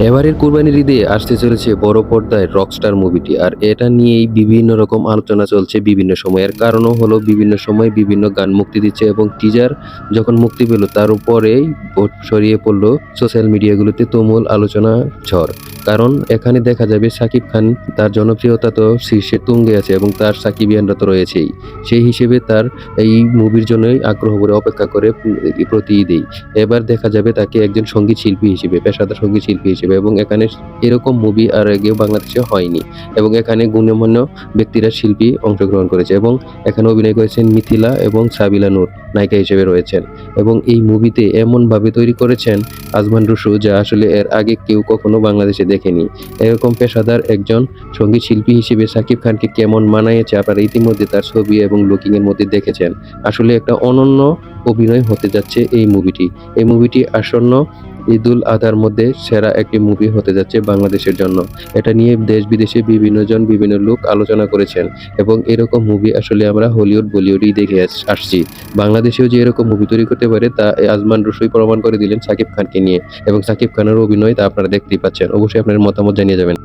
এবারের কুরবানির ঈদে আসতে চলেছে বড় পর্দায় রকস্টার মুভিটি। আর এটা নিয়েই বিভিন্ন রকম আলোচনা চলছে বিভিন্ন সময়। এর কারণও হলো বিভিন্ন সময় বিভিন্ন গান মুক্তি দিচ্ছে এবং টিজার যখন মুক্তি পেল তার উপরেই ছড়িয়ে পড়ল সোশ্যাল মিডিয়াগুলোতে তুমুল আলোচনা ঝড়। কারণ এখানে দেখা যাবে শাকিব খান তার জনপ্রিয়তা তো শীর্ষে তুঙ্গে আছে এবং তার সাকিবিয়ানরা তো রয়েছেই। সেই হিসেবে তার এই মুভির জন্যই আগ্রহ করে অপেক্ষা করে প্রতি ঈদেই। এবার দেখা যাবে তাকে একজন সঙ্গীত শিল্পী হিসেবে, পেশাদার সঙ্গীত শিল্পী হিসেবে এবং এখানে এরকম মুভি আর আগেও বাংলাদেশে হয়নি এবং এখানে গণ্যমান্য ব্যক্তিরা শিল্পী অংশগ্রহণ করেছে এবং এখানে অভিনয় করেছেন মিথিলা এবং সাবিলা নূর নায়িকা হিসেবে রয়েছেন এবং এই মুভিতে এমনভাবে তৈরি করেছেন আজমান রুশু যা আসলে এর আগে কেউ কখনো বাংলাদেশে দেখেনি। এরকম পেশাদার একজন সঙ্গীত শিল্পী হিসেবে শাকিব খানকে কেমন মানাইয়েছে আপনারা ইতিমধ্যে তার ছবি এবং লুকিং এর মধ্যে দেখেছেন। আসলে একটা অনন্য অভিনয় হতে যাচ্ছে এই মুভিটি। এই মুভিটি আসন্ন ঈদুল আজহার মধ্যে সেরা একটি মুভি হতে যাচ্ছে বাংলাদেশের জন্য। এটা নিয়ে দেশ বিদেশে বিভিন্ন জন বিভিন্ন লোক আলোচনা করেছেন এবং এরকম মুভি আসলে আমরা হলিউড বলিউডই দেখে আসছি। বাংলাদেশেও যে এরকম মুভি তৈরি করতে পারে তা আজমান রুশোই প্রমাণ করে দিলেন শাকিব খানকে নিয়ে এবং শাকিব খানের অভিনয় তা আপনারা দেখতেই পাচ্ছেন। অবশ্যই আপনার মতামত জানিয়ে যাবেন।